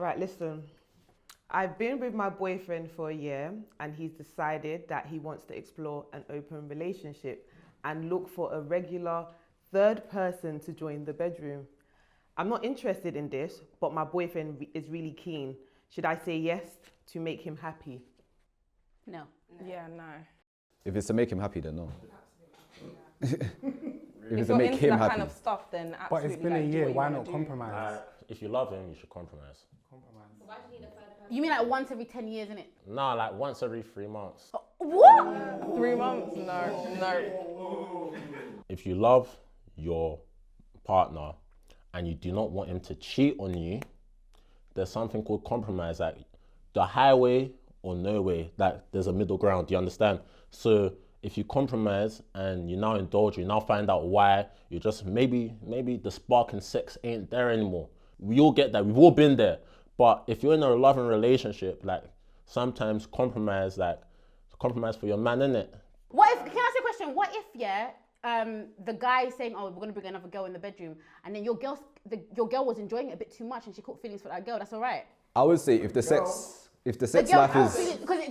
All right, listen. I've been with my boyfriend for a year and he's decided that he wants to explore an open relationship and look for a regular third person to join the bedroom. I'm not interested in this, but my boyfriend is really keen. Should I say yes to make him happy? No. Yeah, no. If it's to make him happy, then no. If it's to you're make into him that happy. kind of stuff, then absolutely. But it's been a do year, what you why wanna not do. compromise? If you love him, you should compromise. You mean like once every 10 years, innit? No, like once every 3 months. What? 3 months? No. If you love your partner and you do not want him to cheat on you, there's something called compromise. Like the highway or no way, like there's a middle ground, do you understand? So if you compromise and you now indulge, you now find out why, you just maybe the spark in sex ain't there anymore. We all get that, we've all been there. But if you're in a loving relationship, like sometimes compromise for your man, innit? What if, can I ask you a question? What if, the guy is saying, oh, we're gonna bring another girl in the bedroom, and then your girl was enjoying it a bit too much and she caught feelings for that girl, that's all right? I would say if the sex life is... Because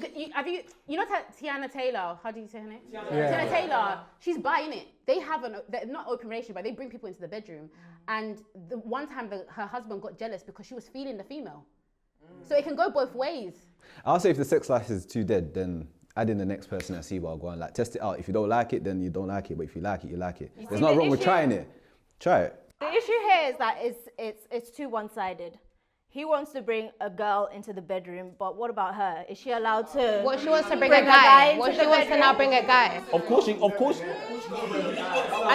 you know Tiana Taylor, how do you say her name? Tiana Taylor, she's buying it. They're not open relationship, but they bring people into the bedroom. And the one time her husband got jealous because she was feeling the female. So it can go both ways. I'll say if the sex life is too dead, then add in the next person and see what I'll go on. Like test it out. If you don't like it, then you don't like it. But if you like it, you like it. There's nothing wrong with trying it. Try it. The issue here is that it's too one-sided. He wants to bring a girl into the bedroom, but what about her? Is she allowed to? What, she wants to bring a guy? What, she wants to now bring a guy? Of course. And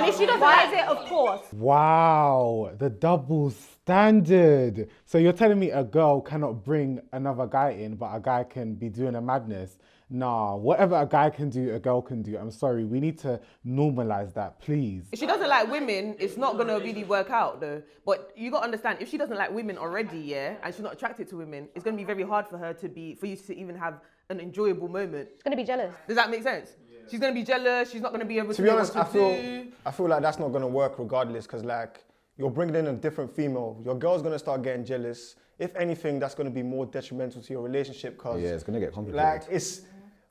if she doesn't, why is it of course? Wow, the double standard. So you're telling me a girl cannot bring another guy in, but a guy can be doing a madness? Nah, whatever a guy can do, a girl can do. I'm sorry, we need to normalize that, please. If she doesn't like women, it's not gonna really work out though. But you gotta understand, if she doesn't like women already, and she's not attracted to women, it's gonna be very hard for you to even have an enjoyable moment. She's gonna be jealous. Does that make sense? She's gonna be jealous. She's not gonna be able to. To be honest, I feel like that's not gonna work regardless, because like you're bringing in a different female. Your girl's gonna start getting jealous. If anything, that's gonna be more detrimental to your relationship. Cause yeah, it's gonna get complicated. Like it's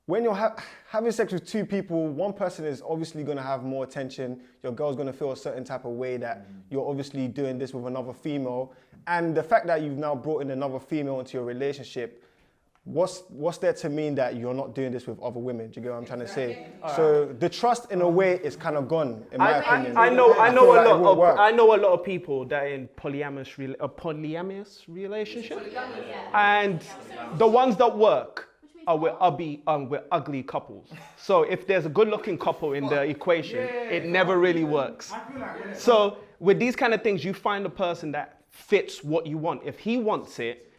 when you're having sex with two people, one person is obviously gonna have more attention. Your girl's gonna feel a certain type of way that you're obviously doing this with another female, and the fact that you've now brought in another female into your relationship. What's there to mean that you're not doing this with other women? Do you get what I'm trying to say? So the trust, in a way, is kind of gone, in my opinion. I know a lot of people that are in polyamorous relationship, and the ones that work are with ugly couples. So if there's a good-looking couple in the equation, it never really works. So with these kind of things, you find a person that fits what you want. If he wants it,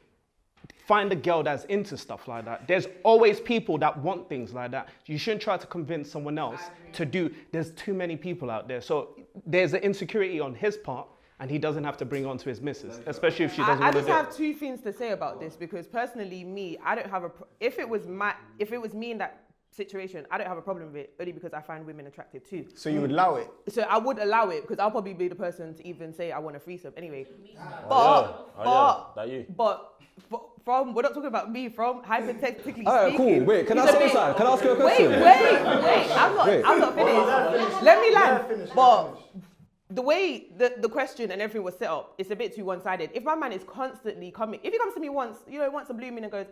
find a girl that's into stuff like that. There's always people that want things like that. You shouldn't try to convince someone else to do. There's too many people out there. So there's an insecurity on his part, and he doesn't have to bring on to his missus, especially if she doesn't want to do it. I just have two things to say about this, because personally, I don't have if it was me in that situation, I don't have a problem with it, only because I find women attractive too. So you would allow it? So I would allow it, because I'll probably be the person to even say I want a threesome anyway. We're not talking about me, from hypothetically speaking. Alright, cool. Wait, can I say something? Can I ask you a question? Wait. I'm not finished. Let me land. But the way the question and everything was set up, it's a bit too one-sided. If my man is constantly coming, if he comes to me once a blue moon and goes,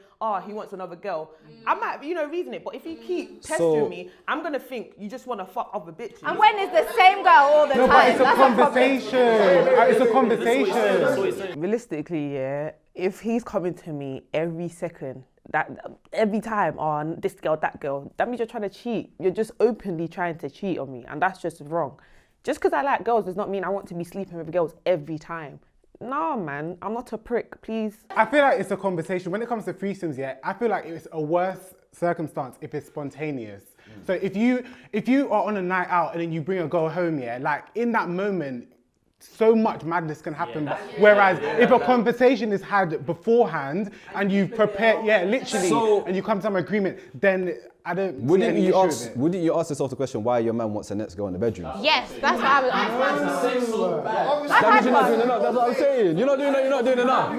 he wants another girl, I might, reason it. But if he keep pestering me, I'm gonna think you just want to fuck other bitches. And when is the same girl all the time? But it's a conversation. It's a conversation. Realistically, if he's coming to me every second, every time, this girl, that girl, that means you're trying to cheat. You're just openly trying to cheat on me, and that's just wrong. Just because I like girls does not mean I want to be sleeping with girls every time. No, man, I'm not a prick, please. I feel like it's a conversation. When it comes to threesomes, I feel like it's a worse circumstance if it's spontaneous. So if you are on a night out and then you bring a girl home, like in that moment, so much madness can happen. Whereas if a conversation is had beforehand and you've prepared, literally, and you come to some agreement, then I don't. see Wouldn't any you issue with ask? it. Wouldn't you ask yourself the question why your man wants the next girl in the bedroom? Yes, that's what I was asking. That means you're not doing enough. That's what I'm saying. You're not doing enough. You're not doing enough.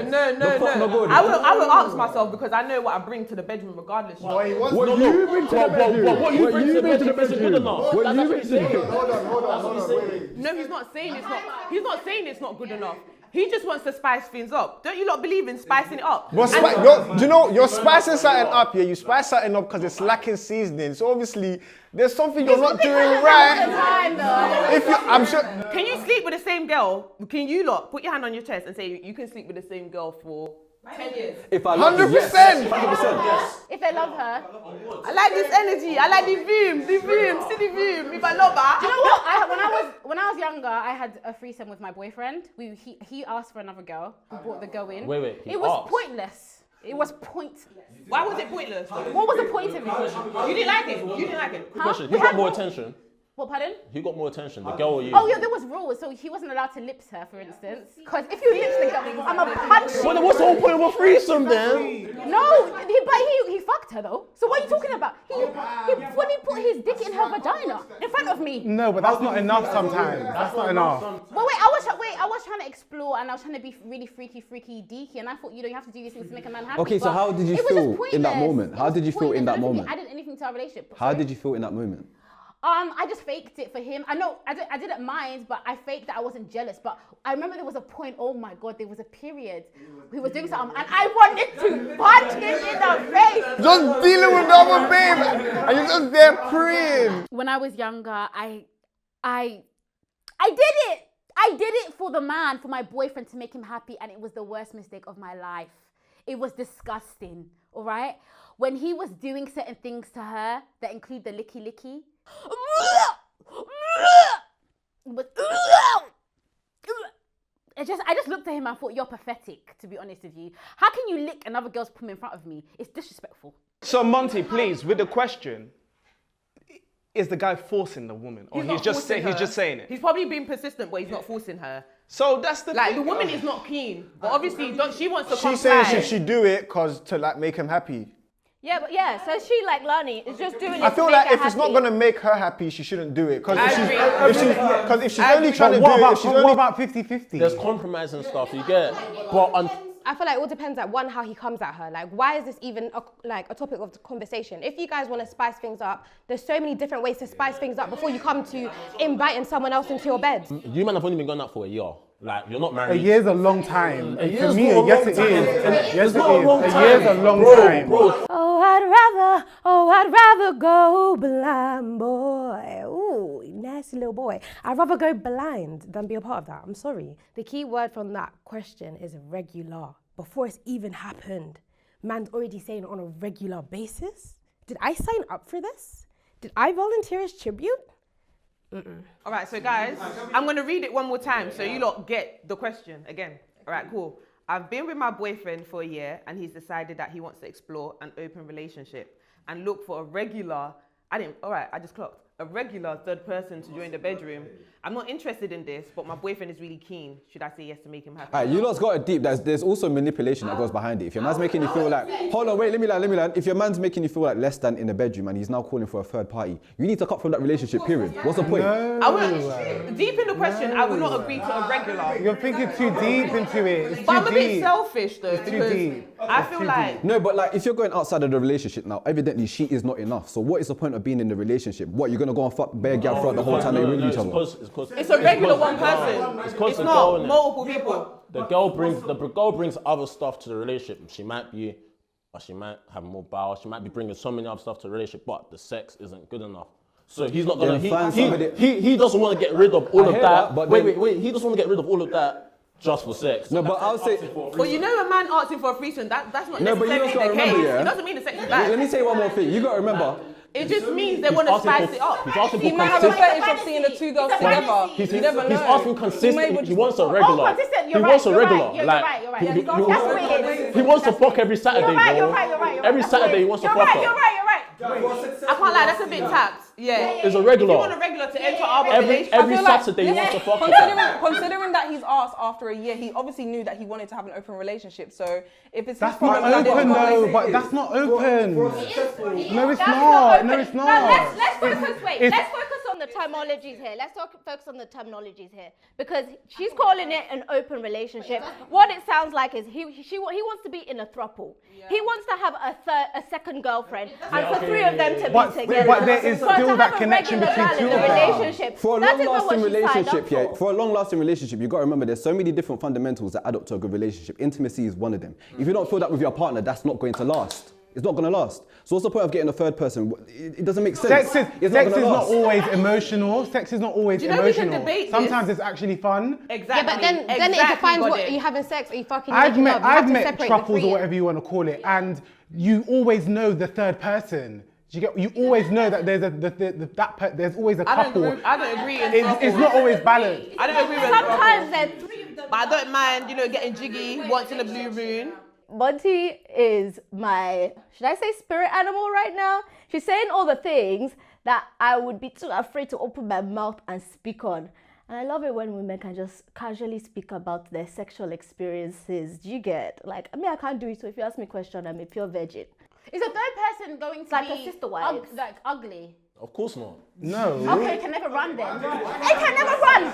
No. I will ask myself because I know what I bring to the bedroom regardless. What you bring to the bedroom? What you bring to the bedroom? What you bring to the bedroom? Hold on. No, he's not saying it's not. He's not saying it's not good enough. He just wants to spice things up. Don't you lot believe in spicing it up? Do you know you're spicing something up? Yeah, you spice something up because it's lacking seasoning. So obviously there's something you're not doing right. If you, I'm sure. Can you sleep with the same girl? Can you lot put your hand on your chest and say you can sleep with the same girl for 10 years? If I love you, 100%. yes. 100%. Yes. If they love her. I like this energy. I like the vim. See the vim. If I love her. Do you know what? When I was younger, I had a threesome with my boyfriend. He asked for another girl. We brought the girl in. Wait. It was pointless. It was pointless. Why was it pointless? What was the point of it? You didn't like it. You didn't like it. Good question. Who got more attention? What, pardon? Who got more attention, the girl or you? Oh yeah, there was rules. So he wasn't allowed to lips her, for instance. Because if you lips the girl, I'm a punch. Well, then what's the whole point of a threesome then? No, but he fucked her though. So what are you talking about? When he put his dick in her vagina in front of me. No, but that's not enough sometimes. That's not enough. Well, I was trying to explore and I was trying to be really freaky, deaky, and I thought, you have to do these things to make a man happy. Okay, so how did you feel in that moment? How did you feel in that moment? I didn't anything to our relationship. How did you feel in that moment? I just faked it for him. I know I didn't mind, but I faked that I wasn't jealous. But I remember there was a point, oh my God, there was a period. He was doing something and I wanted to punch him in the face. Just dealing with the other babe and you're just there praying. When I was younger, I did it. I did it for the man, for my boyfriend, to make him happy, and it was the worst mistake of my life. It was disgusting, all right? When he was doing certain things to her that include the licky, I just looked at him and thought, you're pathetic, to be honest with you. How can you lick another girl's pum in front of me? It's disrespectful. So Monty, please, with the question, is the guy forcing the woman, or he's just saying it? He's probably being persistent, but he's not forcing her. So that's the Like thing. the woman is not keen, but obviously she wants to. She's saying she should do it to make him happy. Yeah, but so she, like Lani, is just doing it I feel to like make if her it's not happy. gonna make her happy, she shouldn't do it. Because if she's I only agree. trying to do What it, about, if she's what only about 50-50? There's compromise and stuff, you get. But I feel like it all depends at one, how he comes at her. Like, why is this even a topic of conversation? If you guys want to spice things up, there's so many different ways to spice things up before you come to inviting someone else into your bed. you man have only been going out for a year. Like, you're not married. A year's a long time. A For year's me, not a yes long it time. is. Yes It's it not a long is. A time. year's a long time. Bro. I'd rather go blind, boy. Ooh, nasty little boy. I'd rather go blind than be a part of that. I'm sorry. The key word from that question is regular. Before it's even happened, man's already saying it on a regular basis. Did I sign up for this? Did I volunteer as tribute? All right, so guys, I'm going to read it one more time so you lot get the question again. All right, cool. I've been with my boyfriend for a year and he's decided that he wants to explore an open relationship and look for a regular third person to join the bedroom. I'm not interested in this, but my boyfriend is really keen. Should I say yes to make him happy? Alright, you lot's got it deep. There's also manipulation that goes behind it. If your man's making you feel like, hold on, wait, let me land. If your man's making you feel like less than in the bedroom and he's now calling for a third party, you need to cut from that relationship, period. What's the point? Deep in the question, I would not agree to a regular. You're thinking too deep into it. It's too But I'm a bit deep. selfish though, It's too because deep. I feel like No, but like if you're going outside of the relationship now, evidently she is not enough. So what is the point of being in the relationship? What, you're gonna go and fuck bare gal throughout the whole time they with each other? it's a regular one person. It's not multiple people. The girl brings other stuff to the relationship. She might have more power. She might be bringing so many other stuff to the relationship, but the sex isn't good enough. So he's not gonna. He doesn't want to get rid of all of that. But wait. He doesn't want to get rid of all of that just for sex. No, but I'll say. But you know, a man asking for a threesome, that's not No, but you necessarily just gotta the case. remember, yeah? It doesn't mean the sex is bad. Let me say one more thing. You gotta remember. It just means they want to spice it up. He's asking He for might have a consistency. fetish of seeing the two girls together. You never know. He's asking consistent. He wants a regular. consistent. He You're wants a right, regular. you're Like right. he- That's what it is. he wants to fuck every Saturday, bro. You're right. Every Saturday he wants to fuck her. You're right. I can't lie, that's a bit tapped. is a regular. If you want a regular to enter our Every relationship, I feel like- Saturday you want to fuck Considering that he's asked after a year, he obviously knew that he wanted to have an open relationship. So if it's That's not open though, but that's not open. No, it's not. No, it's not. Let's focus. Let's focus on the terminologies here. Let's focus on the terminologies here because she's calling it an open relationship. What it sounds like is he wants to be in a throuple. He wants to have a second girlfriend, and for three of them to be together. But there is still that connection between two of them. Relationship. For a That is not long-lasting what she signed up relationship, yeah. for. For a long-lasting relationship, you got to remember there's so many different fundamentals that add up to a good relationship. Intimacy is one of them. If you don't feel that with your partner, that's not going to last. It's not going to last. So what's the point of getting a third person? It doesn't make sense. Sex is not always emotional. Sex is not always you know we can emotional. debate this? Sometimes it's actually fun. Exactly. Yeah, but then it defines what are you having sex, are you fucking I've making love? You have met to separate the truffles three. or whatever you want to call it, and you always know the third person. You always know that there's there's always a couple. I don't agree. It's not always balanced. I don't agree with Sometimes there's three of them. But I don't mind, getting jiggy once in a blue moon. Monty is my, should I say spirit animal right now? She's saying all the things that I would be too afraid to open my mouth and speak on. And I love it when women can just casually speak about their sexual experiences. Do you get? Like, I can't do it, so if you ask me a question, I'm a pure virgin. Is a third person going to like be a sister wife? like ugly? Of course not. No. Okay, it can never run then. It can never run.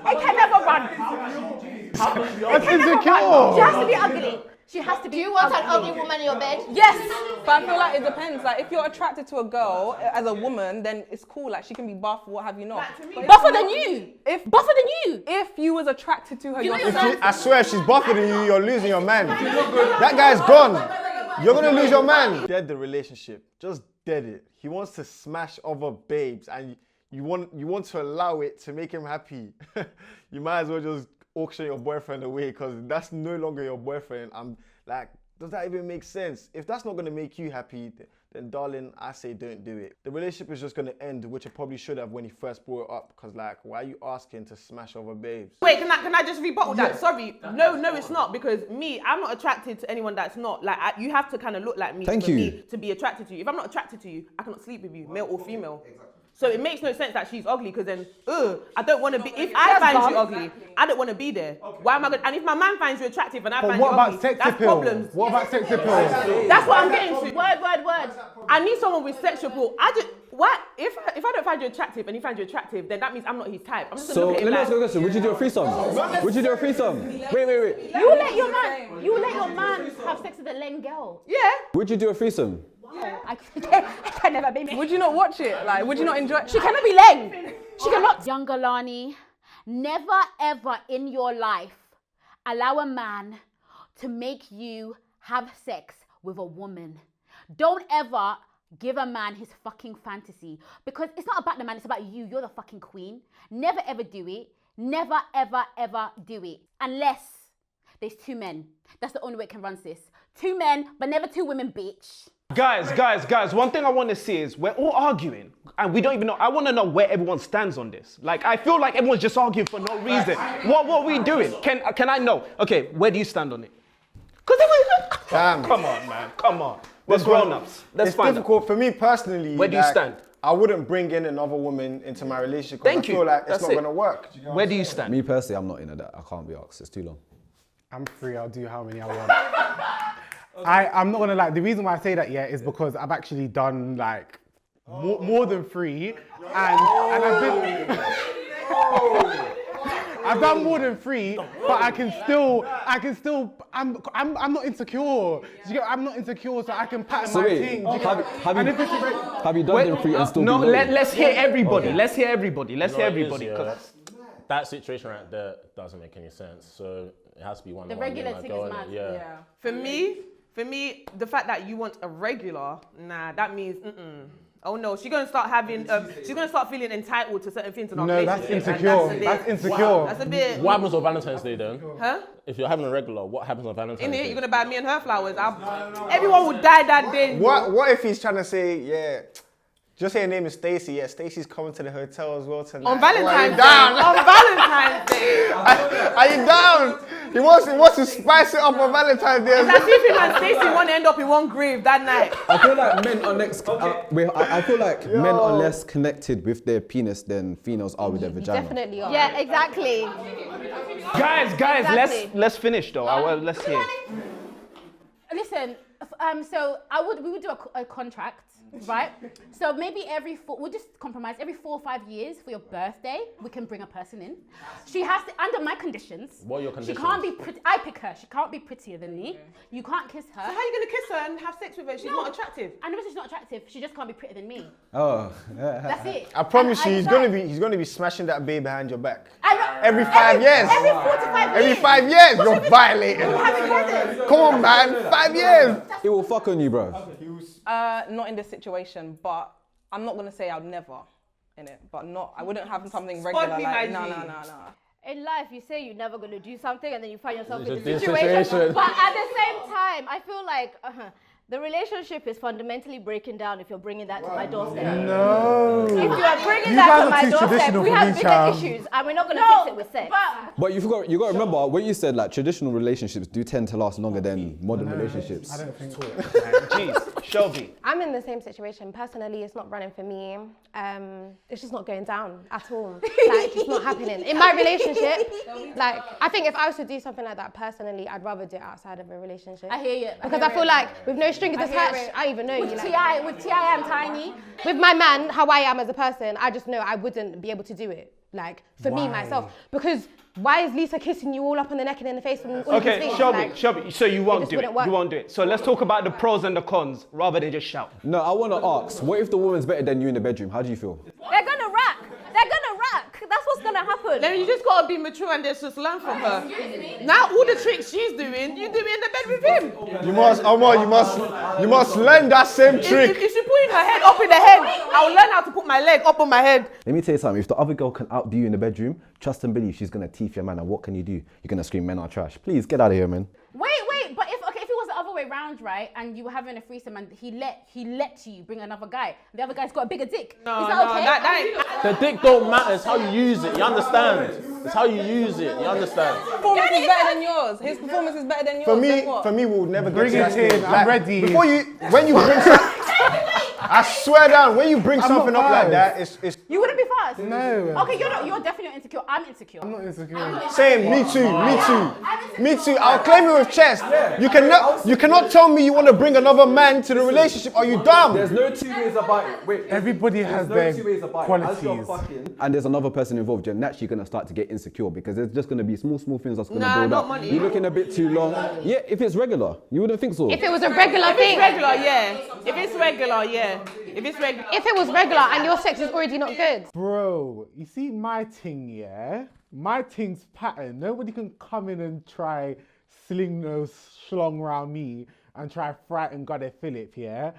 It can never run. That's insecure. She has to be ugly. She has to be. Do you want an ugly woman in your bed? Yes, but I feel like it depends. Like if you're attracted to a girl as a woman, then it's cool. Like she can be buff, what have you not? Buffer than you. Buffer than you. If you was attracted to her, I swear, if she's buffer than you, you're losing your man. That guy's gone. You're gonna lose your man. Dead the relationship. Just dead it. He wants to smash other babes, and you want to allow it to make him happy. You might as well just auction your boyfriend away because that's no longer your boyfriend. I'm like, does that even make sense? If that's not gonna make you happy, then darling, I say don't do it. The relationship is just gonna end, which it probably should have when he first brought it up. Because like, why are you asking to smash other babes? Wait, can I just rebuttal that? Sorry, no, it's not, because I'm not attracted to anyone that's not. Like, you have to kind of look like me me to be attracted to you. If I'm not attracted to you, I cannot sleep with you, male or female. Exactly. So it makes no sense that she's ugly, because then, I don't want to be. If I find you ugly, I don't want to be there. Okay. Why am I going? And if my man finds you attractive and I find you ugly, that's problems. What about sex appeal? That's what I'm getting to. Word. I need someone with sex appeal. If I don't find you attractive and he finds you attractive, then that means I'm not his type. I'm just So let me ask you a question. Would you do a threesome? Would you do a threesome? Wait. You let your man have sex with a lame girl. Yeah. Would you do a threesome? I can never be me. Would you not watch it? Like, would you not enjoy it? She cannot be lame. She cannot. Younger Lani, never ever in your life allow a man to make you have sex with a woman. Don't ever give a man his fucking fantasy, because it's not about the man, it's about you. You're the fucking queen. Never ever do it. Never ever do it. Unless there's two men. That's the only way it can run, sis. Two men, but never two women, bitch. Guys, one thing I want to see is we're all arguing and we don't even know. I want to know where everyone stands on this. Like, I feel like everyone's just arguing for no reason. What are we doing? Can I know? Okay, where do you stand on it? Damn. Come on, man. Come on. We're grown-ups. It's difficult for me personally. Where do you stand? I wouldn't bring in another woman into my relationship because I feel like it's not going to work. Where do you stand? Me personally, I'm not into that. I can't be asked. It's too long. I'm free. I'll do how many I want. I'm not gonna lie. The reason why I say that is because I've actually done like more than 3, and I've been. I've done more than 3, but I can still. I'm not insecure. I'm not insecure, so I can pattern my thing. Have you done them 3 and still? No. Let's hear everybody. Let's hear everybody. That situation right there doesn't make any sense. So it has to be one. The regular thing is mad. Yeah. For me, the fact that you want a regular, that means oh no, she's gonna start having, she's gonna start feeling entitled to certain things in our relationship. That's insecure. That's insecure. Wow, that's a bit. What happens on Valentine's Day then? Huh? If you're having a regular, what happens on Valentine's Day? You're gonna buy me and her flowers. Everyone would die that day. What if he's trying to say, just say her name is Stacey. Yeah, Stacey's coming to the hotel as well tonight. On Valentine's Day. Down? On Valentine's Day. Are you down? He wants to spice it up on Valentine's Day. It's as if him and Stacey want to end up in one grave that night. I feel like men are I feel like men are less connected with their penis than females are with their vagina. Definitely are. Yeah, exactly. Guys, Exactly. let's finish though. Let's hear. Listen, so we would do a contract, right? So maybe we'll just compromise every 4 or 5 years for your birthday, we can bring a person in. She has to, under my conditions. What are your conditions? She can't be pretty. I pick her. She can't be prettier than me. You can't kiss her. So how are you going to kiss her and have sex with her? She's not attractive. I never said she's not attractive. She just can't be prettier than me. Oh. That's it. I promise you, he's decide. gonna be smashing that babe behind your back. Every 5 years. Every 4 to 5 years. Every 5 years, you're violating. Come on, man. 5 years. He will fuck on you, bro. Not in this situation, but I'm not gonna say I'd never in it, but I wouldn't have something regular like no. In life, you say you're never going to do something and then you find yourself in It's the a situation. situation. But at the same time, I feel like the relationship is fundamentally breaking down if you're bringing that to my doorstep. No. If you are bringing You that guys to are my too doorstep, traditional we for have me, bigger child. issues and we're not going to fix it with sex. But you got to remember when you said like traditional relationships do tend to last longer than modern relationships. I don't think so. Jeez, Shelby. I'm in the same situation. Personally, it's not running for me. It's just not going down at all. Like, it's not happening. In my relationship, like, I think if I was to do something like that personally, I'd rather do it outside of a relationship. I hear you. Because I feel like with no strings attached, I even know you. With Like, T.I. I'm tiny. with my man, how I am as a person, I just know I wouldn't be able to do it. Like, for me, myself. Because why is Lisa kissing you all up on the neck and in the face? And all of these Okay, things? Shelby, Like, Shelby. So you won't just do it. wouldn't work. You won't do it. So let's talk about the pros and the cons rather than just shout. No, I want to ask, what if the woman's better than you in the bedroom? How do you feel? They're going to rack. They're going to rack. That's what's going to happen. Then you just got to be mature and just learn from her. Now all the tricks she's doing, you do it in the bed with him. You must learn that same trick. If she's putting her head up in the head, I'll learn how to put my leg up on my head. Let me tell you something, if the other girl can outdo you in the bedroom, trust and believe she's going to teeth your man, and what can you do? You're going to scream men are trash. Please, get out of here, man. Wait, but if it was the other way round, right, and you were having a threesome and he let you bring another guy, the other guy's got a bigger dick. Is that okay? That The dick don't matter, it's how you use it, you understand? It's how you use it, you understand? Performance is better than yours. His performance is better than yours. For me, we'll never get Bring to that it stage. in, I'm ready. When you bring I swear down, when you bring something up like that, it's You wouldn't be fast. No. Okay, you're definitely insecure. I'm insecure. I'm not insecure. same. Me too. I'll claim it with chest. You cannot tell me you want to bring another man to the relationship. Are you dumb? There's no two ways about it. Wait, Everybody has no their two ways about it. As you're qualities. fucking, and there's another person involved, you're naturally going to start to get insecure because there's just going to be small things that's going to Nah, build not up. money. You're looking a bit too long. Yeah, if it's regular, you wouldn't think so. if it was a regular If thing, it's regular, yeah. If it's regular, yeah. If it's regular. if it was regular and your sex is already not good, Bro, you see my thing, yeah? My thing's pattern. Nobody can come in and try sling no schlong round me and try frighten God Philip, yeah?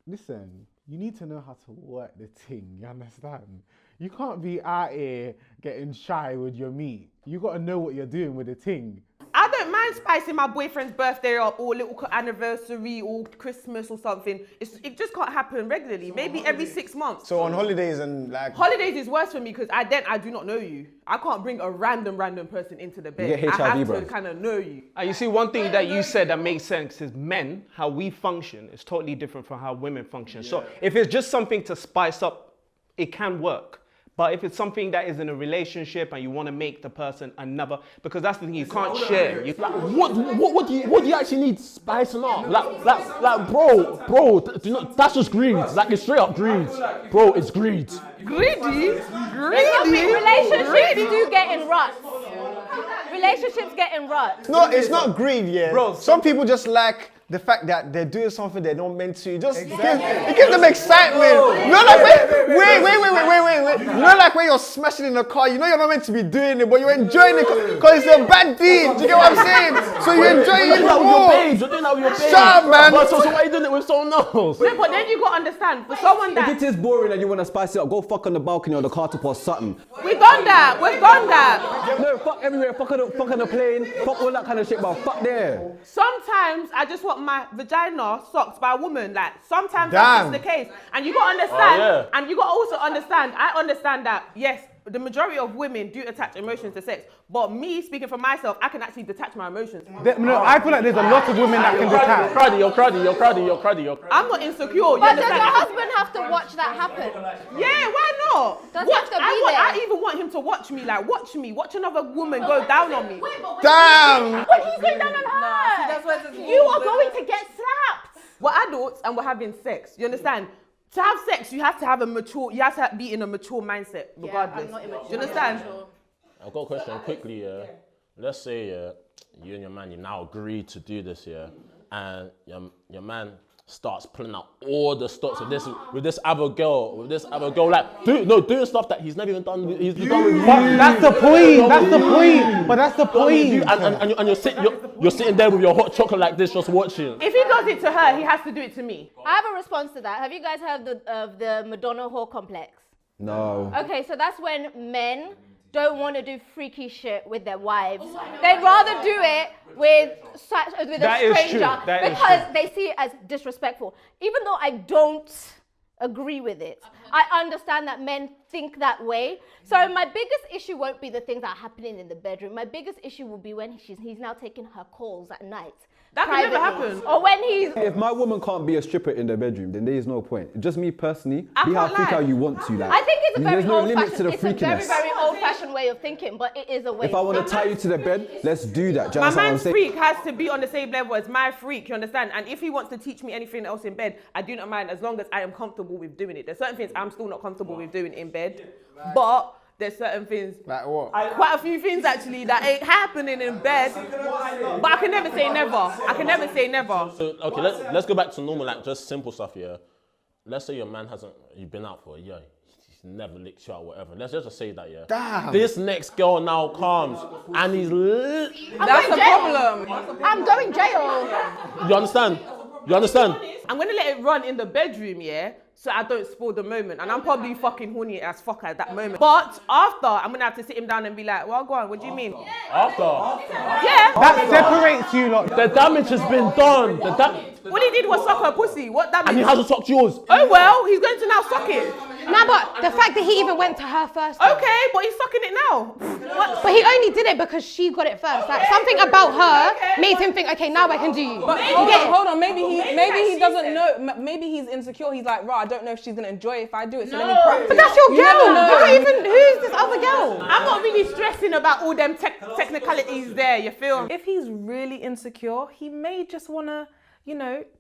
Listen, you need to know how to work the thing, you understand? You can't be out here getting shy with your meat. You got to know what you're doing with the thing. I don't mind spicing my boyfriend's birthday up or little anniversary or Christmas or something. It just can't happen regularly. Maybe every 6 months. So on holidays and like Holidays is worse for me because I do not know you. I can't bring a random person into the bed. You get I HIV, have bro. to kind of know you. You see, one thing that you said that makes sense is men, how we function is totally different from how women function. So if it's just something to spice up, it can work. But if it's something that is in a relationship and you want to make the person another, because that's the thing, you can't share. What do you actually need spicing up? Like, bro, do you know, that's just greed. Like, it's straight up greed. Bro, it's greed. Greedy? Relationships do get in ruts. Relationships get in ruts. no, it's not greed, yeah. Bro, some people just like the fact that they're doing something they're not meant to. It gives them excitement. You know, like wait. You know, like when you're smashing in a car, you know you're not meant to be doing it, but you're enjoying it because it's a bad deed. Do you get what I'm saying? So you're enjoying it more. You're doing that with your babes. Shut up, man. But so why are you doing it with someone else? No, but then you got to understand, for someone If that... it is boring and you want to spice it up, go fuck on the balcony or the car top or something. We've done that. No, fuck everywhere, fuck on the plane, fuck all that kind of shit, but fuck there. Sometimes I just want my vagina sucked by a woman. Like, sometimes Damn. that's just the case. And you got to understand, yeah. and you got to also understand, I understand that, yes, the majority of women do attach emotions to sex. But me, speaking for myself, I can actually detach my emotions. No, I feel like there's a lot of women that can detach. You're cruddy. I'm not insecure. But does your husband have to watch that happen? Yeah, why not? Does he have to be there? I even want him to watch me. Like, watch another woman go down on me. Damn! When he's going down on her, you are going to get slapped. We're adults and we're having sex. You understand? To have sex, you have to be in a mature mindset, regardless. I'm not immature. Do you understand? I've got a question quickly, yeah. Let's say you and your man, you now agree to do this, yeah, and your man starts pulling out all the stops with this other girl, like doing stuff that he's never even done. He's done with you. But that's the point. But that's the point. And you're sitting there with your hot chocolate like this, just watching. If he does it to her, he has to do it to me. I have a response to that. Have you guys heard of the Madonna-whore complex? No. Okay, so that's when men don't want to do freaky shit with their wives. They'd rather do it with a stranger because they see it as disrespectful. Even though I don't agree with it, I understand that men think that way. So my biggest issue won't be the things that are happening in the bedroom. My biggest issue will be when he's now taking her calls at night. That can never happen. Or when he's... If my woman can't be a stripper in the bedroom, then there is no point. Just me personally, I be how can't freak lie. how you want to. Like, I think it's a very there's no limit to old-fashioned, the it's a very, freakiness. very old-fashioned way of thinking, but it is a way. If I want to tie you to the bed, let's do that. Do you My understand what I'm man's saying? freak has to be on the same level as my freak, you understand? And if he wants to teach me anything else in bed, I do not mind as long as I am comfortable with doing it. There's certain things I'm still not comfortable with doing in bed, but there's certain things, Like what? quite a few things actually, that ain't happening in bed, but I can never say never. So, okay, let's go back to normal, like just simple stuff here. Let's say your man you've been out for a year, he's never licked you out, whatever. Let's just say that, yeah. Damn. This next girl now comes and he's That's the problem. I'm going jail. You understand? I'm gonna let it run in the bedroom, yeah, so I don't spoil the moment. And I'm probably fucking horny as fuck at that moment. But after, I'm gonna have to sit him down and be like, well, go on, what do you mean? After. Yeah. That separates you lot. The damage has been done. What he did was suck her pussy. What that And he means? hasn't sucked yours. Oh well, he's going to now suck it. Nah, but the fact that he even went to her first. Okay, but he's sucking it now. But he only did it because she got it first. Like something about her made him think, okay, now I can do you. But hold on, maybe he doesn't know. Maybe he's insecure. He's like, right, I don't know if she's gonna enjoy it if I do it. So let me practice. But that's your girl. Who's this other girl? I'm not really stressing about all them technicalities there, you feel? If he's really insecure, he may just want to,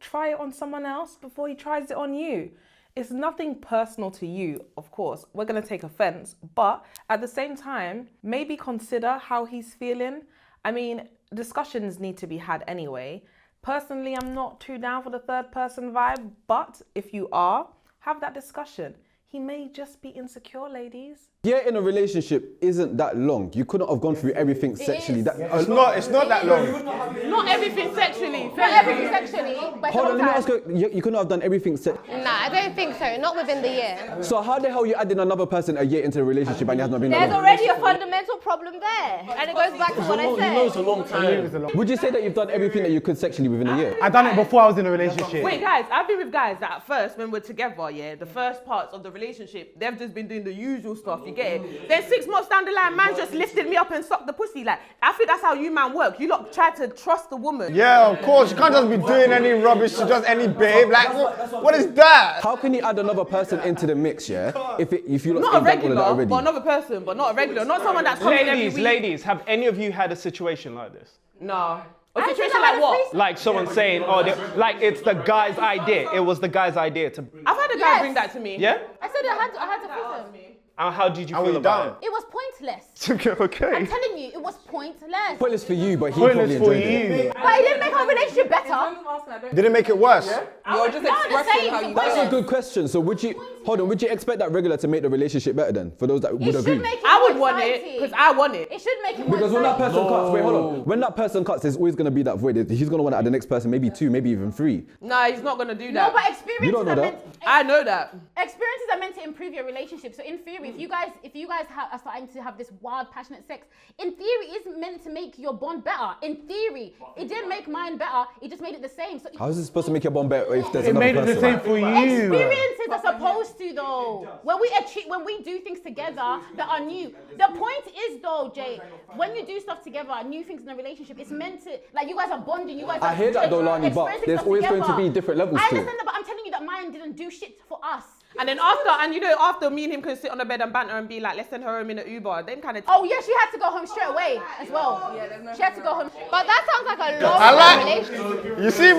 try it on someone else before he tries it on you. It's nothing personal to you, of course. We're going to take offense, but at the same time, maybe consider how he's feeling. I mean, discussions need to be had anyway. Personally, I'm not too down for the third person vibe, but if you are, have that discussion. He may just be insecure, ladies. Yeah, in a relationship isn't that long. You couldn't have gone through everything sexually. It's not that long. Not everything sexually. Not everything sexually, but Hold on, let me ask you, you couldn't have done everything sexually. Nah, I don't think so. Not within the year. So how the hell are you adding another person a year into the relationship and he has not been that there's long? already a fundamental problem there. And it goes back to what I said. It's a long time. Would you say that you've done everything that you could sexually within a year? I done it before I was in a relationship. Wait, guys, I've been with guys that at first, when we're together, yeah, the first parts of the relationship, they've just been doing the usual stuff, you get it? Then 6 months down the line, man just lifted me up and sucked the pussy. Like, I think that's how you man work. You lot try to trust the woman. Yeah, of course. You can't just be doing any rubbish to just any babe. Like, what is that? How can you add another person into the mix, yeah? If you Not a lot ain't done all of that regular, already? but another person, but not a regular. Not someone that's coming every week. Ladies, have any of you had a situation like this? No. A situation like what? Like someone saying, like it's the guy's idea. It was the guy's idea to. I've had a guy bring that to me. Yeah? I said I had to fix him. And how did you feel about It was pointless. it? Okay. I'm telling you, it was pointless. Pointless for you, but he Pointless probably for enjoyed it. you. But it didn't make our relationship better. Didn't make it worse. You're just expressing how you That's feel. a good question. So would you expect that regular to make the relationship better then? For those that would It agree? should make it I would more want it, exciting. because I want it. It should make it more Because when that exciting. person cuts, wait, hold on. When that person cuts, there's always going to be that void. He's going to want to add the next person, maybe 2, maybe even 3. Nah, he's not gonna do No, that. but experiences You don't know are that. meant. I know that. Experiences are meant to improve your relationship. So in theory, agree. If you guys are starting to have this wild, passionate sex, in theory, it's meant to make your bond better. In theory, it didn't make mine better. It just made it the same. So How is it supposed to make your bond better if there's It another made it person? the same for you. Experiences are supposed to though. When we do things together that are new. The point is though, Jay, when you do stuff together, new things in a relationship, it's meant to, like, you guys are bonding. You guys. I hear that though, Lani, but there's always going to be different levels I to it. understand that, but I'm telling you that mine didn't do shit for us. And then after me and him can sit on the bed and banter and be like, let's send her home in an Uber. Them kind of. Oh yeah, she had to go home straight away as well. She had to go home. But that sounds like a long relationship. You see,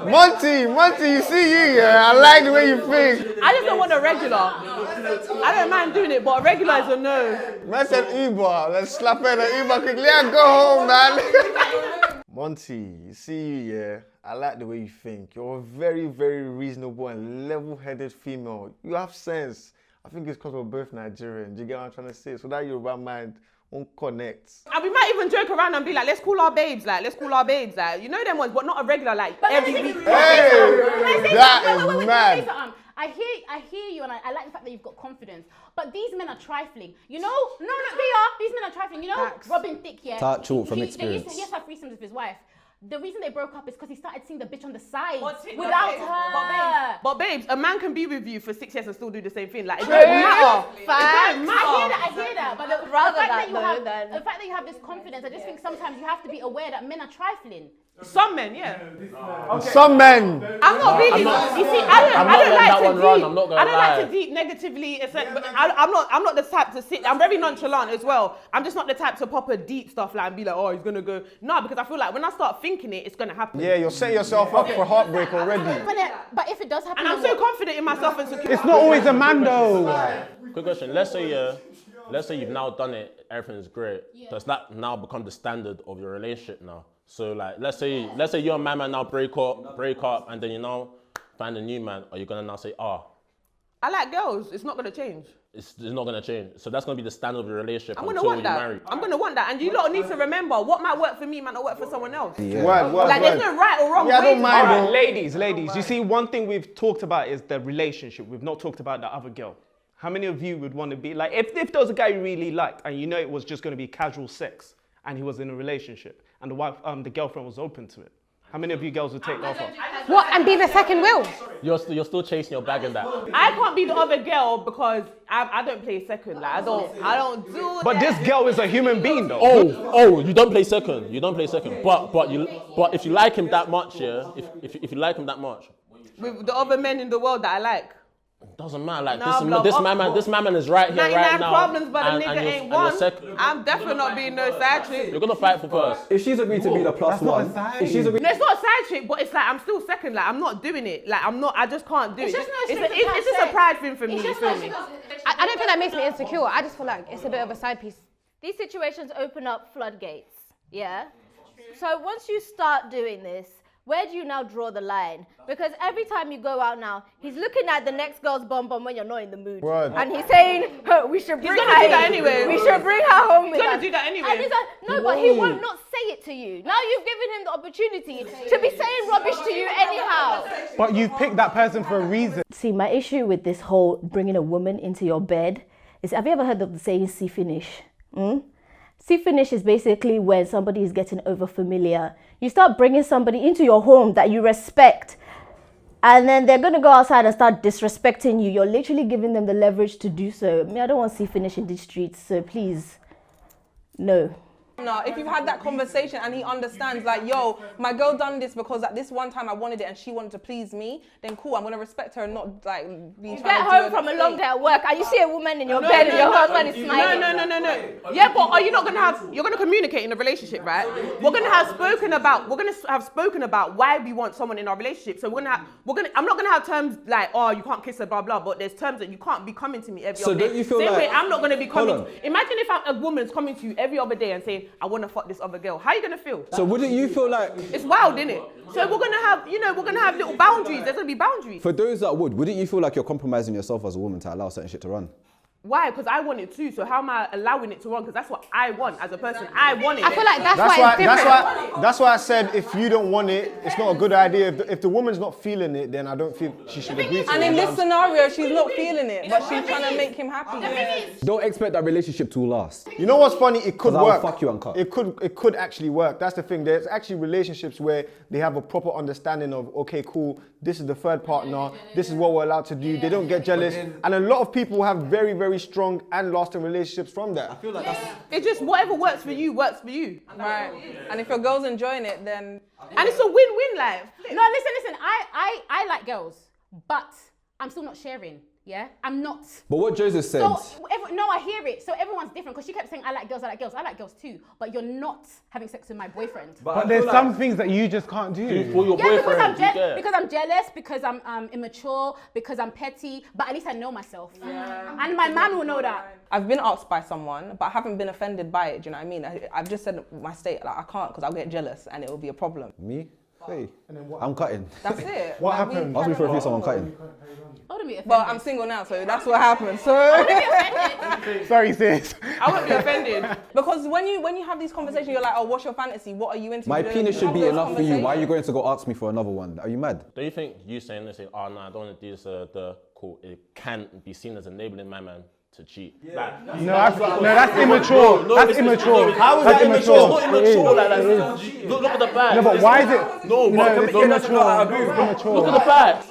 Monty, you see you, yeah. I like the way you think. I just don't want a regular. I don't mind doing it, but a regular is a no. Man said Uber. Let's slap her in the Uber quickly and go home, man. Monty, you see you, yeah. I like the way you think. You're a very, very reasonable and level-headed female. You have sense. I think it's because we're both Nigerian. Do you get what I'm trying to say? So that Yoruba mind won't connect. And we might even joke around and be like, let's call our babes, like, you know them ones, but not a regular, like, But every week. That is mad. I hear you, and I like the fact that you've got confidence. But these men are trifling. You know? No, they are. These men are trifling. You know, Facts. Robin Thicke, yeah. Talk true from He experience. used to have threesomes with his wife. The reason they broke up is because he started seeing the bitch on the side But her. But babes, a man can be with you for 6 years and still do the same thing. Like, it doesn't matter. It doesn't matter. I hear that. But the fact that you have this confidence, I just think sometimes you have to be aware that men are trifling. Some men, yeah. Okay. Some men. I'm not really. You see, I don't like to deep. I'm not gonna I don't lie. like to deep negatively. It's like, but I'm not the type to sit. I'm very nonchalant as well. I'm just not the type to pop a deep stuff like and be like, oh, he's gonna go. No, because I feel like when I start thinking it, it's gonna happen. Yeah, you're setting yourself up for heartbreak already. But if it does happen, And I'm so confident in myself and secure. It's not always a man though. Quick question. Let's say you've now done it, everything's great. Does that now become the standard of your relationship now? So like, let's say you and my man now break up, and then you now find a new man. Are you gonna now say, I like girls. It's not gonna change. It's not gonna change. So that's gonna be the standard of your relationship I'm gonna until want you're that. married. I'm gonna want that. And you lot need to remember what might work for me might not work for someone else. Yeah. Like there's no right or wrong way. I don't to mind, do it. bro. Ladies, you see, one thing we've talked about is the relationship. We've not talked about the other girl. How many of you would want to be like, if there was a guy you really liked and you know it was just going to be casual sex and he was in a relationship and the girlfriend was open to it? How many of you girls would take the offer? What, and be the second wheel? You're still chasing your bag in that. I can't be the other girl because I don't play second. Like I don't do But that. this girl is a human being though. Oh, you don't play second. But if you like him that much, yeah. If you like him that much, With the other men in the world that I like. doesn't matter. Like No, this my man is right here, 99 right now. problems, but a and nigga you're- ain't and you're one. second. I'm definitely not being no side chick. You're gonna fight for first. If she's agreed to be the plus one, if she's agreed. No, it's not a side chick, but it's like I'm still second. Like I'm not doing it. Like I just can't do It's it. just no It's strings attached just a sex. pride thing for me. It's You just feel no me? I don't think that makes me insecure. I just feel like it's a bit of a side piece. These situations open up floodgates, yeah? So once you start doing this, where do you now draw the line? Because every time you go out now, he's looking at the next girl's bum when you're not in the mood. Word. And he's saying, oh, we should bring gonna her do that in. anyway. We should bring her home with He's gonna us. do that anyway. And he's like, no, but he won't not say it to you. Now you've given him the opportunity to be saying rubbish to you anyhow. But you've picked that person for a reason. See, my issue with this whole bringing a woman into your bed is, have you ever heard of the saying see finish? See finish is basically when somebody is getting over familiar. You start bringing somebody into your home that you respect, and then they're going to go outside and start disrespecting you. You're literally giving them the leverage to do so. I mean, I don't want to see finish in these streets, so please, no. No, if you've had that conversation and he understands, like, yo, my girl done this because at this one time I wanted it and she wanted to please me, then cool, I'm gonna respect her and not like be You trying get to home do from a anything. long day at work and you see a woman in your bed and your husband is smiling. No. Yeah, but are you not gonna have? You're gonna communicate in a relationship, right? We're gonna have spoken about why we want someone in our relationship. So I'm not gonna have terms like, oh, you can't kiss her, blah blah. But there's terms that you can't be coming to me every So other day. don't you feel Same like- way, I'm not gonna be coming. Hold on. Imagine if a woman's coming to you every other day and saying, I wanna fuck this other girl. How are you gonna feel? So wouldn't you feel like, It's wild, isn't it? So we're gonna have little boundaries. There's gonna be boundaries. for those that wouldn't you feel like you're compromising yourself as a woman to allow certain shit to run? Why? Because I want it too. So how am I allowing it to run? Because that's what I want as a person. I want it. I feel like that's why it's different. That's why I said if you don't want it, it's not a good idea. If the woman's not feeling it, then I don't feel she should agree to it. And in this scenario, she's not feeling it, but she's trying to make him happy. Don't expect that relationship to last. You know what's funny? It could 'Cause I'll work. fuck you uncut. It could actually work. That's the thing. There's actually relationships where they have a proper understanding of, okay, cool, this is the third partner, this is what we're allowed to do. They don't get jealous. And a lot of people have very, very strong and lasting relationships from that. I feel like It's just whatever works for you works for you. Right. And if your girl's enjoying it, then... And it's a win-win life. No, listen. I like girls, but I'm still not sharing. Yeah, I'm not. But what Joseph said. No, I hear it. So everyone's different because she kept saying, I like girls. I like girls too. But you're not having sex with my boyfriend. But there's some things that you just can't do. For your boyfriend, because I'm jealous, because I'm immature, because I'm petty. But at least I know myself. Yeah. And my man will know that. I've been asked by someone, but I haven't been offended by it. Do you know what I mean? I've just said my state, like I can't because I'll get jealous and it will be a problem. Me? Hey, I'm cutting. That's it. What Like, happened? Ask me for a few, I'm cutting. But I'm single now, so that's what happened. So Sorry, sis. I won't be offended. because when you have these conversations, you're like, oh, what's your fantasy? What are you into? My doing? penis should Have be those enough for you. Why are you conversations. going to go ask me for another one? Are you mad? Do you think you saying this, oh no, I don't want to do this, cool, it can be seen as enabling my man to cheat? Like, No, that's immature. That's immature. How is that immature? It's not immature like that. Look at the facts. No, but why is it? No, but it's immature. It's immature. look at the facts.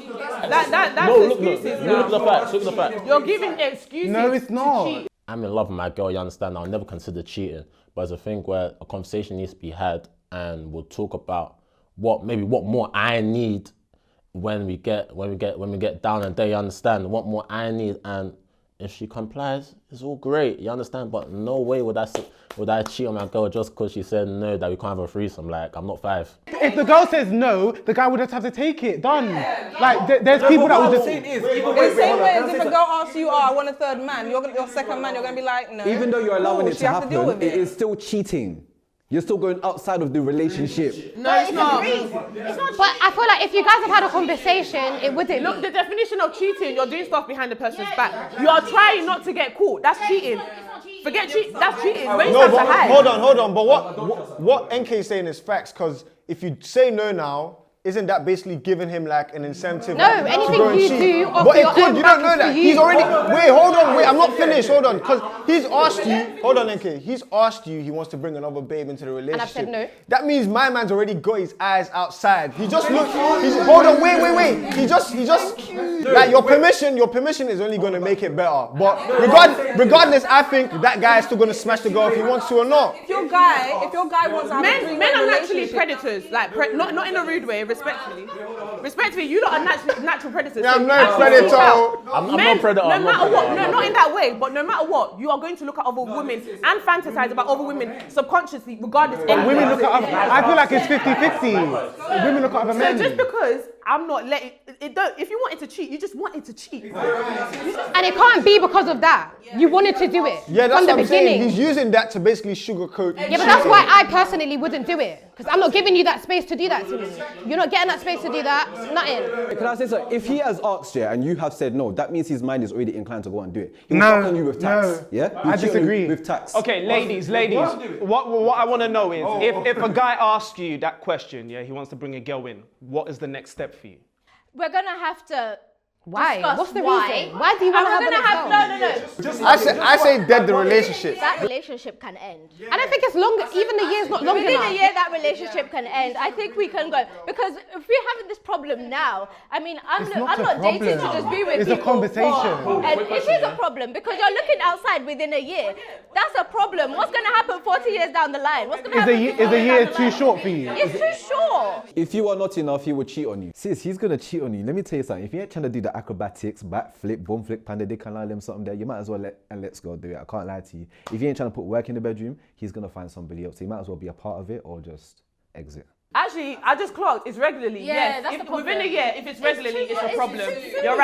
That's excuses now. Look at the facts. Look at the facts. You're giving excuses. No, it's not. To cheat. I'm in love with my girl, you understand? I'll never consider cheating. But it's a thing where a conversation needs to be had and we'll talk about what more I need when we get down and they understand what more I need, and if she complies, it's all great, you understand? But no way would I cheat on my girl just because she said no, that we can't have a threesome. Like, I'm not 5. If the girl says no, the guy would just have to take it. Done. Like, there's people that will just... It's the same way as if a girl asks you, oh, I want a third man, your second man, you're going to be like, no. Even though you're allowing it she to has to deal happen, with it is still cheating. You're still going outside of the relationship. No, it's not. But I feel like if you guys have had a conversation, it wouldn't. Look, the definition of cheating, you're doing stuff behind the person's back. You are trying not to get caught. That's cheating. Forget cheat. That's cheating. When you No, start to but hide. hold on. But what NK is saying is facts, because if you say no now, isn't that basically giving him like an incentive? No, to anything go and you cheat? do off But your it could, own you back don't know is that. for He's you. already, wait, I'm not finished, hold on. Because he's asked you, hold on NK, he's asked you, he wants to bring another babe into the relationship. And I've said no. That means my man's already got his eyes outside. He just looked, hold on, wait. He just, like your permission is only going to make it better. But regardless, I think that guy is still going to smash the girl if he wants to or not. If your guy wants to have a three-way Men are naturally relationship- predators, like not in a rude way, respectfully. Respectfully, you lot are natural predators. Yeah, so I'm you not a actually seek predator. out. I'm Men, not a predator. No matter what, no, not in that way, but no matter what, you are going to look at other women and fantasize about other women subconsciously, regardless. Women look at other... I feel like it's 50-50. Women look at other men. So just because I'm not letting it, don't. If you wanted to cheat, you just wanted to cheat. And it can't be because of that. You wanted to do it Yeah, that's from the what I'm saying. beginning. He's using that to basically sugarcoat. Yeah, but that's why I personally wouldn't do it. Because I'm not giving you that space to do that to me. You're not getting that space to do that. Nothing. Can I say so? If he has asked, and you have said no, that means his mind is already inclined to go and do it. He will fuck on you with tax. Yeah? He'll I cheat on you disagree. with tax. Okay, ladies, what I want to know is, if a guy asks you that question, yeah, he wants to bring a girl in, what is the next step for you? We're gonna have to. Why? discuss What's the why. reason? Why do you want to And we're have gonna an have example? no. I say dead the relationship. That relationship can end. I don't think it's long. Even a year's not long Within enough. a year, that relationship can end. I think we can go because if we're having this problem now, I mean, I'm not a not dating to problem. just be with It's a people. conversation. And it is a problem because you're looking outside within a year. That's a problem. What's going to happen 40 years down the line? What's going to happen? Is a year too short for you? It's too short. If you are not enough, he will cheat on you. Sis, he's gonna cheat on you. Let me tell you something. If you ain't trying to do the acrobatics, back flip, bum flick, panda dick, and all them something there, you might as well let's go do it. I can't lie to you. If you ain't trying to put work in the bedroom, he's gonna find somebody else. So you might as well be a part of it or just exit. Actually, I just clocked. It's regularly. Yeah, yes. that's If, the problem. within a year, if it's regularly, it's a It's problem. true. You're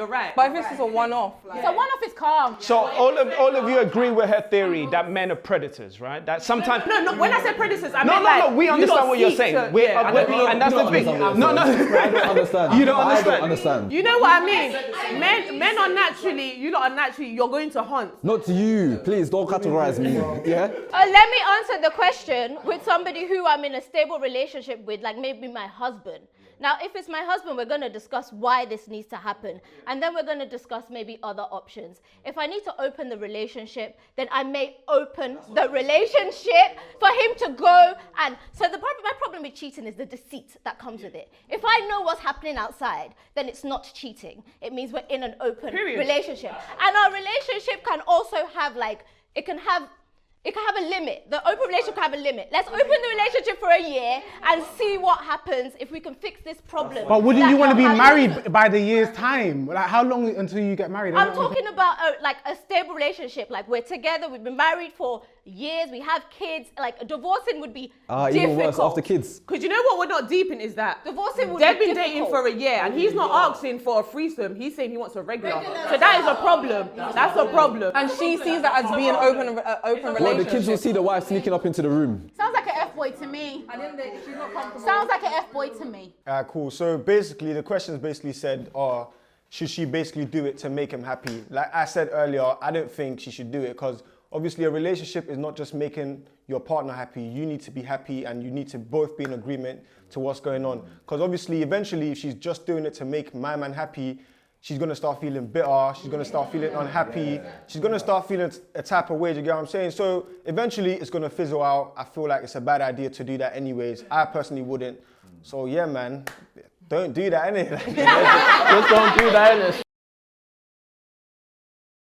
right. But if it's just a one-off, like, So one off is calm. So all of you agree with her theory that men are predators, right? That sometimes. No. When I say predators, I No, mean no, like, no. We you understand lot what you're seek saying. to- We're, yeah, and that's the thing. No. I don't understand. You don't I understand. don't understand. You know what I mean? Men are naturally. You lot are naturally. You're going to hunt. Not to you. Please don't categorize me. Yeah? Let me answer the question with somebody who I'm in a stable relationship with, like maybe my husband. Now, if it's my husband, we're going to discuss why this needs to happen. And then we're going to discuss maybe other options. If I need to open the relationship, then I may open the relationship for him to go. And so my problem with cheating is the deceit that comes with it. If I know what's happening outside, then it's not cheating. It means we're in an open relationship. And our relationship can also have it can have a limit. The open relationship can have a limit. Let's open the relationship for a year and see what happens if we can fix this problem. But wouldn't you want to be married by the year's time? Like, how long until you get married? I'm talking about a stable relationship. Like, we're together, we've been married for years, we have kids. Like, divorcing would be difficult. Even worse, after kids. Because you know what we're not deep in is that divorcing would they've be been dating for a year and he's not asking for a threesome. He's saying he wants a regular. So that is a problem. That's a problem. and she sees that as being open relationship. Well, the kids will see the wife sneaking up into the room. Sounds like an F-boy to me. Sounds like an F-boy to me. Cool. So basically, the questions basically said, should she basically do it to make him happy? Like I said earlier, I don't think she should do it because obviously a relationship is not just making your partner happy. You need to be happy and you need to both be in agreement to what's going on. Because obviously, eventually, if she's just doing it to make my man happy, she's going to start feeling bitter. She's going to start feeling unhappy. She's going to start feeling a type of way, you get what I'm saying? So eventually, it's going to fizzle out. I feel like it's a bad idea to do that anyways. I personally wouldn't. So yeah, man, don't do that, innit? Just don't do that, innit?